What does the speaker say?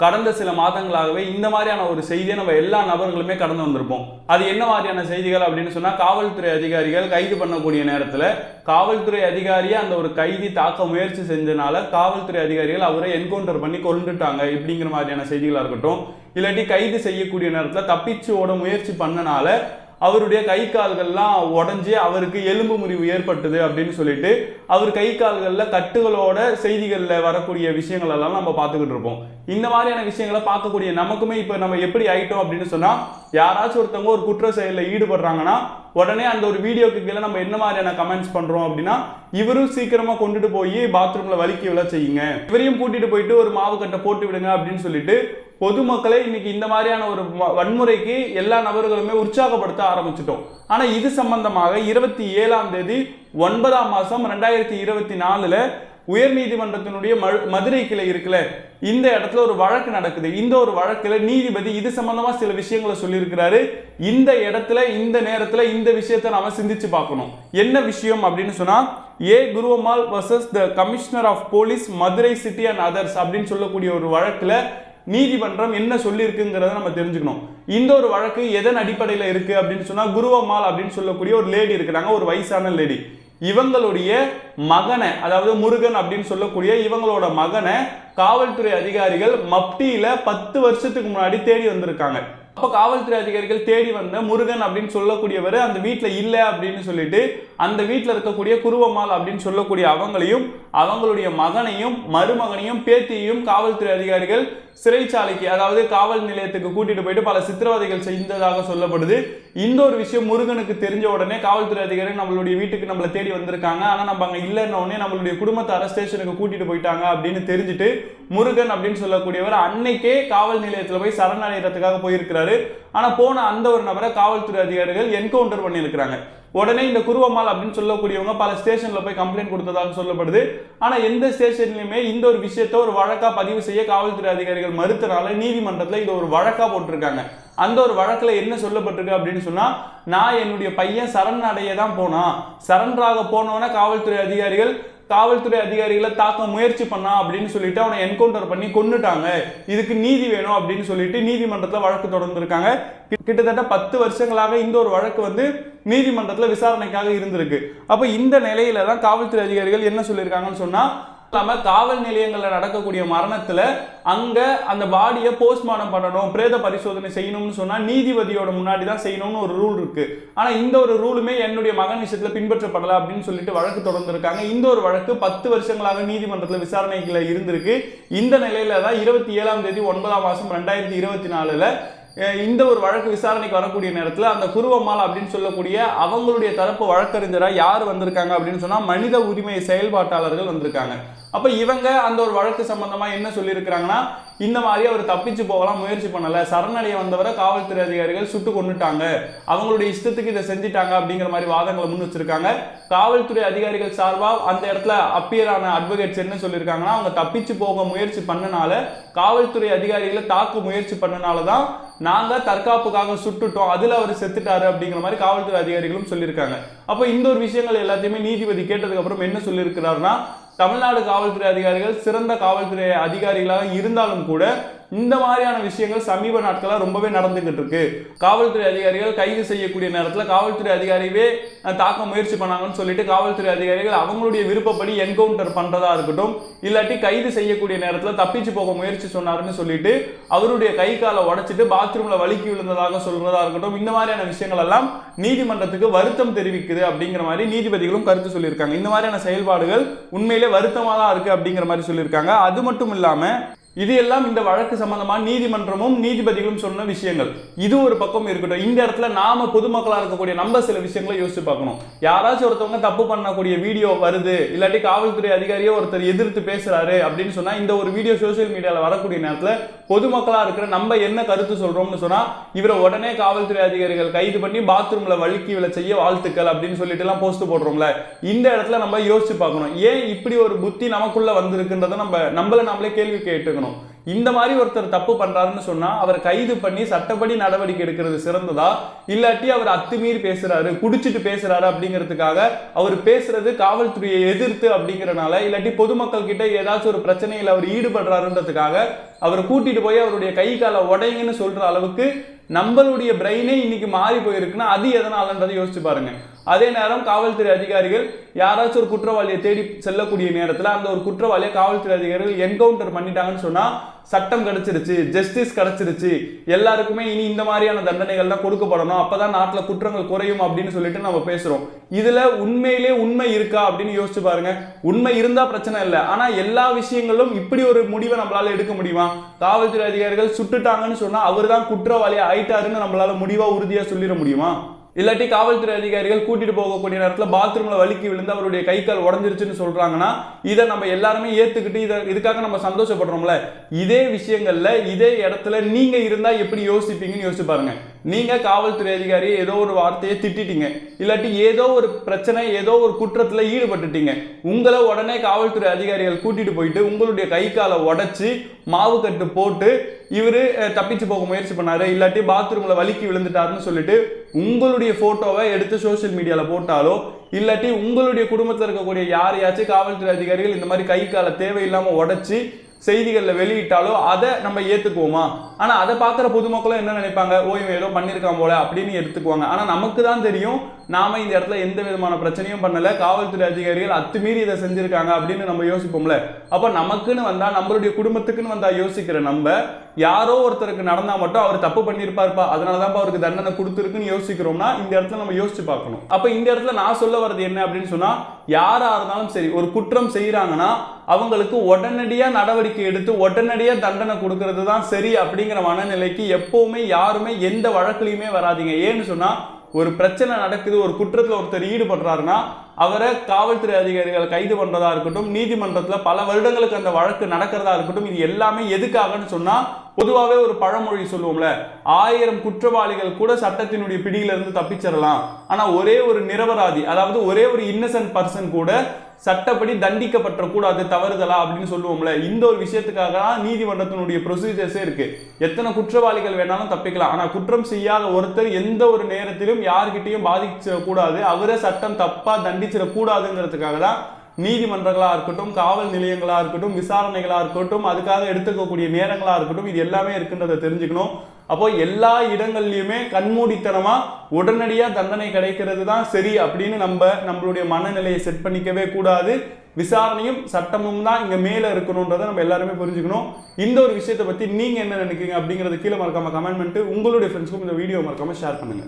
கடந்த சில மாதங்களாகவே இந்த மாதிரியான ஒரு செய்தியை நம்ம எல்லா நபர்களுமே கடந்து வந்திருப்போம். அது என்ன மாதிரியான செய்திகள் அப்படின்னு சொன்னா, காவல்துறை அதிகாரிகள் கைது பண்ணக்கூடிய நேரத்துல காவல்துறை அதிகாரியை அந்த ஒரு கைதி தாக்க முயற்சி செஞ்சனால காவல்துறை அதிகாரிகள் அவரை என்கவுண்டர் பண்ணி கொண்டுட்டாங்க இப்படிங்கிற மாதிரியான செய்திகளா இருக்கட்டும், இல்லாட்டி கைது செய்யக்கூடிய நேரத்துல தப்பிச்சு ஓட முயற்சி பண்ணனால அவருடைய கை கால்கள்லாம் உடஞ்சி அவருக்கு எலும்பு முறிவு ஏற்பட்டது அப்படின்னு சொல்லிட்டு அவர் கை கால்களில் கட்டுகளோட செய்திகளில் வரக்கூடிய விஷயங்கள் எல்லாம் நம்ம பார்த்துக்கிட்டு இருப்போம். இந்த மாதிரியான விஷயங்களை பார்க்கக்கூடிய நமக்குமே இப்போ நம்ம எப்படி ஆயிட்டோம் அப்படின்னு சொன்னால், யாராச்சும் ஒருத்தவங்க ஒரு குற்ற செயலில் ஈடுபடுறாங்கன்னா உடனே அந்த ஒரு வீடியோக்கு கீழே நம்ம என்ன மாதிரியான கமெண்ட்ஸ் பண்றோம் அப்படின்னா, இவரும் சீக்கிரமா கொண்டுட்டு போய் பாத்ரூம்ல வலிக்கி விழ செய்யுங்க, இவரையும் கூட்டிட்டு போயிட்டு ஒரு மாவு கட்டை போட்டு விடுங்க அப்படின்னு சொல்லிட்டு பொதுமக்களை இன்னைக்கு இந்த மாதிரியான ஒரு வன்முறைக்கு எல்லா நபர்களுமே உற்சாகப்படுத்த ஆரம்பிச்சிட்டோம். ஆனா இது சம்பந்தமாக 27ஆம் தேதி 9ஆம் மாசம் 2024 உயர்நீதிமன்றத்தினுடைய மதுரை கிளை இருக்குல்ல, இந்த இடத்துல ஒரு வழக்கு நடக்குது. இந்த ஒரு வழக்குல நீதிபதி இது சம்பந்தமா சில விஷயங்களை சொல்லியிருக்கிறாரு. இந்த இடத்துல இந்த நேரத்துல இந்த விஷயத்தை நாம சிந்திச்சு பார்க்கணும். என்ன விஷயம் அப்படின்னு சொன்னா, A Guruvammal vs the commissioner of police Madurai city and others அப்படின்னு சொல்லக்கூடிய ஒரு வழக்குல நீதிமன்றம் என்ன சொல்லியிருக்குங்கிறத நம்ம தெரிஞ்சுக்கணும். இந்த ஒரு வழக்கு எதன் அடிப்படையில் இருக்கு அப்படின்னு சொன்னா, குருவம்மாள் அப்படின்னு சொல்லக்கூடிய ஒரு லேடி இருக்கிறாங்க, ஒரு வயசான லேடி. இவங்களுடைய மகனை, அதாவது முருகன் அப்படின்னு சொல்லக்கூடிய இவங்களோட மகனை காவல்துறை அதிகாரிகள் மப்டியில 10 வருஷத்துக்கு முன்னாடி தேடி வந்திருக்காங்க. அப்ப காவல்துறை அதிகாரிகள் தேடி வந்த முருகன் அப்படின்னு சொல்லக்கூடியவர் அந்த வீட்டுல இல்ல அப்படின்னு சொல்லிட்டு அந்த வீட்டுல இருக்கக்கூடிய குருவம்மாள் அப்படின்னு சொல்லக்கூடிய அவங்களையும் அவங்களுடைய மகனையும் மருமகனையும் பேத்தியையும் காவல்துறை அதிகாரிகள் சிறைச்சாலைக்கு, அதாவது காவல் நிலையத்துக்கு கூட்டிட்டு போயிட்டு பல சித்திரவதைகள் செய்ததாக சொல்லப்படுது. இந்த ஒரு விஷயம் முருகனுக்கு தெரிஞ்ச உடனே காவல்துறை அதிகாரி நம்மளுடைய வீட்டுக்கு நம்மளை தேடி வந்திருக்காங்க, ஆனா நம்ம அங்க இல்லைன்ன உடனே நம்மளுடைய குடும்பத்தார ஸ்டேஷனுக்கு கூட்டிட்டு போயிட்டாங்க அப்படின்னு தெரிஞ்சுட்டு முருகன் அப்படின்னு சொல்லக்கூடியவர் அன்னைக்கே காவல் நிலையத்துல போய் சரணடைகிறதுக்காக போயிருக்கிறாரு. ஆனா போன அந்த ஒரு நபரை காவல்துறை அதிகாரிகள் என்கவுண்டர் பண்ணியிருக்கிறாங்க. உடனே இந்த குருவம்மாள் அப்படின்னு சொல்லக்கூடியவங்க பல ஸ்டேஷன்ல போய் கம்ப்ளைண்ட் கொடுத்ததாக சொல்லப்படுது. ஆனா எந்த ஸ்டேஷன்லயுமே இந்த ஒரு விஷயத்த ஒரு வழக்கா பதிவு செய்ய காவல்துறை அதிகாரிகள் மறுத்தனால நீதிமன்றத்துல இது ஒரு வழக்கா போட்டிருக்காங்க. அந்த ஒரு வழக்குல என்ன சொல்லப்பட்டிருக்கு அப்படின்னு சொன்னா, நான் என்னுடைய பையன் சரணடைய தான் போனா, சரண்டராக போனவன காவல்துறை அதிகாரிகளை தாக்க முயற்சி பண்ணா அப்படின்னு சொல்லிட்டு அவனை என்கவுண்டர் பண்ணி கொன்னுட்டாங்க, இதுக்கு நீதி வேணும் அப்படின்னு சொல்லிட்டு நீதிமன்றத்தில் வழக்கு தொடர்ந்திருக்காங்க. கிட்டத்தட்ட 10 வருஷங்களாக இந்த ஒரு வழக்கு நீதிமன்றத்தில் விசாரணைக்காக இருந்திருக்கு. அப்ப இந்த நிலையில தான் காவல்துறை அதிகாரிகள் என்ன சொல்லியிருக்காங்கன்னு சொன்னா, காவல் நிலையங்களில் நடக்கக்கூடிய மரணத்துல அங்க அந்த பாடியை போஸ்ட்மார்ட்டம் பண்ணணும், பிரேத பரிசோதனை செய்யணும்னு சொன்னா நீதிபதியோட முன்னாடி தான் செய்யணும்னு ஒரு ரூல் இருக்கு. ஆனா இந்த ஒரு ரூலுமே என்னுடைய மகன் விஷயத்துல பின்பற்றப்படல அப்படின்னு சொல்லிட்டு வழக்கு தொடர்ந்திருக்காங்க. இந்த ஒரு வழக்கு 10 வருஷங்களாக நீதிமன்றத்தில் விசாரணைக்குள்ள இருந்திருக்கு. இந்த நிலையில தான் 27ஆம் தேதி 9ஆம் மாசம் 2024 இந்த ஒரு வழக்கு விசாரணைக்கு வரக்கூடிய நேரத்தில் அந்த குருவம்மாள் அப்படின்னு சொல்லக்கூடிய அவங்களுடைய தரப்பு வழக்கறிஞராக யார் வந்திருக்காங்க அப்படின்னு சொன்னா, மனித உரிமை செயல்பாட்டாளர்கள் வந்திருக்காங்க. அப்ப இவங்க அந்த ஒரு வழக்கு சம்பந்தமா என்ன சொல்லியிருக்கிறாங்கன்னா, இந்த மாதிரி அவர் தப்பிச்சு போகலாம் முயற்சி பண்ணல, சரணடைய வந்தவரை காவல்துறை அதிகாரிகள் சுட்டு கொண்டுட்டாங்க, அவங்களுடைய இஷ்டத்துக்கு இதை செஞ்சுட்டாங்க அப்படிங்கிற மாதிரி வாதங்களை முன் வச்சிருக்காங்க. காவல்துறை அதிகாரிகள் சார்பாக அந்த இடத்துல அப்பியரான அட்வொகேட்ஸ் என்ன சொல்லியிருக்காங்கன்னா, அவங்க தப்பிச்சு போக முயற்சி பண்ணனால, காவல்துறை அதிகாரிகளை தாக்க முயற்சி பண்ணனாலதான் நாங்க தற்காப்புக்காக சுட்டுட்டோம், அதுல அவர் செத்துட்டாரு அப்படிங்கிற மாதிரி காவல்துறை அதிகாரிகளும் சொல்லியிருக்காங்க. அப்ப இந்த ஒரு விஷயங்கள் எல்லாத்தையுமே நீதிபதி கேட்டதுக்கு அப்புறம் என்ன சொல்லியிருக்கிறாருன்னா, தமிழ்நாடு காவல்துறை அதிகாரிகள் சிறந்த காவல்துறை அதிகாரிகளாக இருந்தாலும் கூட இந்த மாதிரியான விஷயங்கள் சமீப நாட்களா ரொம்பவே நடந்துகிட்டு இருக்கு. காவல்துறை அதிகாரிகள் கைது செய்யக்கூடிய நேரத்தில் காவல்துறை அதிகாரியே தாக்க முயற்சி பண்ணாங்கன்னு சொல்லிட்டு காவல்துறை அதிகாரிகள் அவங்களுடைய விருப்பப்படி என்கவுண்டர் பண்றதா இருக்கட்டும், இல்லாட்டி கைது செய்யக்கூடிய நேரத்தில் தப்பிச்சு போக முயற்சி சொன்னாருன்னு சொல்லிட்டு அவருடைய கை காலை உடைச்சிட்டு பாத்ரூம்ல வலிக்கி விழுந்ததாக சொல்றதா இருக்கட்டும், இந்த மாதிரியான விஷயங்கள் எல்லாம் நீதிமன்றத்துக்கு வருத்தம் தெரிவிக்குது அப்படிங்கிற மாதிரி நீதிபதிகளும் கருத்து சொல்லியிருக்காங்க. இந்த மாதிரியான செயல்பாடுகள் உண்மையிலே வருத்தமா தான் இருக்கு அப்படிங்கிற மாதிரி சொல்லியிருக்காங்க. அது மட்டும் இல்லாம இது எல்லாம் இந்த வழக்கு சம்பந்தமா நீதிமன்றமும் நீதிபதிகளும் சொன்ன விஷயங்கள். இது ஒரு பக்கம் இருக்கட்டும், இந்த இடத்துல நாம பொதுமக்களா இருக்கக்கூடிய நம்ம சில விஷயங்களை யோசிச்சு பார்க்கணும். யாராச்சும் ஒருத்தவங்க தப்பு பண்ணக்கூடிய வீடியோ வருது, இல்லாட்டி காவல்துறை அதிகாரியை ஒருத்தர் எதிர்த்து பேசுறாரு அப்படின்னு சொன்னா, இந்த ஒரு வீடியோ சோசியல் மீடியால வரக்கூடிய நேரத்துல பொதுமக்களா இருக்கிற நம்ம என்ன கருத்து சொல்றோம்னு சொன்னா, இவரை உடனே காவல்துறை அதிகாரிகள் கைது பண்ணி பாத்ரூம்ல வழுக்கி விழ செய்ய வாழ்த்துக்கள் அப்படின்னு சொல்லிட்டு எல்லாம் போஸ்ட் போடுறோம்ல, இந்த இடத்துல நம்ம யோசிச்சு பார்க்கணும், ஏன் இப்படி ஒரு புத்தி நமக்குள்ள வந்திருக்குன்றத நம்மள நம்மளே கேள்வி கேட்டுக்கணும். இந்த மாதிரி ஒருத்தர் தப்பு பண்றாருன்னு சொன்னா அவர் கைது பண்ணி சட்டப்படி நடவடிக்கை எடுக்கிறது சிறந்ததா, இல்லாட்டி அவர் அத்துமீறி பேசுறாரு, குடிச்சிட்டு பேசுறாரு அப்படிங்கிறதுக்காக அவர் பேசுறது காவல்துறையை எதிர்த்து அப்படிங்கறனால, இல்லாட்டி பொதுமக்கள் கிட்ட ஏதாச்சும் ஒரு பிரச்சனையில் அவர் ஈடுபடுறாருன்றதுக்காக அவரை கூட்டிட்டு போய் அவருடைய கை காலை உடைங்கன்னு சொல்ற அளவுக்கு நம்மளுடைய பிரெயினே இன்னைக்கு மாறி போயிருக்குன்னா அது எதனாலன்றதை யோசிச்சு பாருங்க. அதே நேரம் காவல்துறை அதிகாரிகள் யாராச்சும் ஒரு குற்றவாளியை தேடி செல்லக்கூடிய நேரத்தில் அந்த ஒரு குற்றவாளியை காவல்துறை அதிகாரிகள் என்கவுண்டர் பண்ணிட்டாங்கன்னு சொன்னா சட்டம் கிடைச்சிருச்சு, ஜஸ்டிஸ் கிடைச்சிருச்சு, எல்லாருக்குமே இனி இந்த மாதிரியான தண்டனைகள் தான் கொடுக்கப்படணும், அப்பதான் நாட்டில் குற்றங்கள் குறையும் அப்படின்னு சொல்லிட்டு நம்ம பேசுறோம். இதுல உண்மையிலே உண்மை இருக்கா அப்படின்னு யோசிச்சு பாருங்க. உண்மை இருந்தா பிரச்சனை இல்லை, ஆனா எல்லா விஷயங்களும் இப்படி ஒரு முடிவை நம்மளால எடுக்க முடியுமா? காவல்துறை அதிகாரிகள் சுட்டுட்டாங்கன்னு சொன்னா அவர் தான் குற்றவாளி ஆயிட்டாருன்னு நம்மளால முடிவா உறுதியா சொல்லிட முடியுமா? இல்லாட்டி காவல்துறை அதிகாரிகள் கூட்டிட்டு போகக்கூடிய நேரத்தில் பாத்ரூம்ல வலிக்கி விழுந்து அவருடைய கை கால் உடஞ்சிருச்சுன்னு சொல்றாங்கன்னா இதை நம்ம எல்லாருமே ஏத்துக்கிட்டு இதுக்காக நம்ம சந்தோஷப்படுறோம்ல. இதே விஷயங்கள்ல இதே இடத்துல நீங்க இருந்தா எப்படி யோசிப்பீங்கன்னு யோசிச்சு பாருங்க. நீங்க காவல்துறை அதிகாரியை ஏதோ ஒரு வார்த்தையை திட்டிட்டீங்க, இல்லாட்டி ஏதோ ஒரு பிரச்சனை ஏதோ ஒரு குற்றத்துல ஈடுபட்டுட்டீங்க, உங்களை உடனே காவல்துறை அதிகாரிகள் கூட்டிட்டு போயிட்டு உங்களுடைய கை காலை உடைச்சு மாவு கட்டு போட்டு இவரு தப்பிச்சு போக முயற்சி பண்ணாரு, இல்லாட்டி பாத்ரூம்ல வலிக்கி விழுந்துட்டாருன்னு சொல்லிட்டு உங்களுடைய போட்டோவை எடுத்து சோசியல் மீடியால போட்டாலோ, இல்லாட்டி உங்களுடைய குடும்பத்தில் இருக்கக்கூடிய யாரையாச்சும் காவல்துறை அதிகாரிகள் இந்த மாதிரி கை காலை தேவையில்லாம உடைச்சு செய்திகளில் வெளியிட்டாலோ அதை நம்ம ஏத்துக்குவோமா? ஆனா அதை பார்க்குற பொதுமக்களும் என்ன நினைப்பாங்க, ஓ இவன் ஏதோ பண்ணியிருக்கான் போல அப்படின்னு எடுத்துக்குவாங்க. ஆனா நமக்கு தான் தெரியும் நாம இந்த இடத்துல எந்த விதமான பிரச்சனையும் பண்ணல, காவல்துறை அதிகாரிகள் அத்துமீறி இதை செஞ்சிருக்காங்க அப்படின்னு நம்ம யோசிப்போம்ல. அப்ப நமக்குன்னு வந்தா நம்மளுடைய குடும்பத்துக்குன்னு வந்தா யோசிக்கிற நம்ம யாரோ ஒருத்தருக்கு நடந்தா மட்டும் அவர் தப்பு பண்ணியிருப்பாருப்பா அதனாலதான் அவருக்கு தண்டனை கொடுத்துருக்குன்னு யோசிக்கிறோம்னா இந்த இடத்துல நம்ம யோசிச்சு பார்க்கணும். அப்ப இந்த இடத்துல நான் சொல்ல வர்றது என்ன அப்படின்னு சொன்னா, யாரா இருந்தாலும் சரி ஒரு குற்றம் செய்யறாங்கன்னா அவங்களுக்கு உடனடியா நடவடிக்கை எடுத்து உடனடியா தண்டனை கொடுக்கறது தான் சரி அப்படிங்கிற மனநிலைக்கு எப்பவுமே யாருமே எந்த வழக்குலையுமே வராதிங்க. ஏன்னு சொன்னா ஒரு பிரச்சனை நடக்குது, ஒரு குற்றத்துல ஒருத்தர் ஈடுபடுறாருன்னா அவரை காவல்துறை அதிகாரிகள் கைது பண்றதா இருக்கட்டும், நீதிமன்றத்துல பல வருடங்களுக்கு அந்த வழக்கு நடக்கிறதா இருக்கட்டும், இது எல்லாமே எதுக்காகன்னு சொன்னா பொதுவாகவே ஒரு பழமொழி சொல்லுவோம்ல, 1000 குற்றவாளிகள் கூட சட்டத்தினுடைய பிடியில இருந்து தப்பிச்சிடலாம், ஆனா ஒரே ஒரு நிரபராதி அதாவது ஒரே ஒரு இன்னசென்ட் பர்சன் கூட சட்டப்படி தண்டிக்கப்பட்ட கூடாது தவறுதலா அப்படின்னு சொல்லுவோம்ல. இந்த ஒரு விஷயத்துக்காக தான் நீதிமன்றத்தினுடைய ப்ரொசீஜர்ஸே இருக்கு. எத்தனை குற்றவாளிகள் வேணாலும் தப்பிக்கலாம், ஆனா குற்றம் செய்யாத ஒருத்தர் எந்த ஒரு நேரத்திலும் யார்கிட்டையும் பாதிச்சிடக்கூடாது, அவரே சட்டம் தப்பா தண்டிச்சிடக்கூடாதுங்கிறதுக்காக தான் நீதிமன்றங்களா இருக்கட்டும், காவல் நிலையங்களா இருக்கட்டும், விசாரணைகளா இருக்கட்டும், அதுக்காக எடுத்துக்கக்கூடிய நேரங்களா இருக்கட்டும், இது எல்லாமே இருக்குன்றதை தெரிஞ்சுக்கணும். அப்போ எல்லா இடங்கள்லயுமே கண்மூடித்தனமா உடனடியா தண்டனை கிடைக்கிறது தான் சரி அப்படின்னு நம்மளுடைய மனநிலையை செட் பண்ணிக்கவே கூடாது. விசாரணையும் சட்டமும் தான் இங்க மேல இருக்கணும்ன்றதை நம்ம எல்லாருமே புரிஞ்சுக்கணும். இந்த ஒரு விஷயத்தை பத்தி நீங்க என்ன நினைக்கிறீங்க அப்படிங்கறது கீழே மறக்காம கமெண்ட் பண்ணிட்டு உங்களுடைய ஃப்ரெண்ட்ஸ்க்கும் இந்த வீடியோ மறக்காம ஷேர் பண்ணுங்க.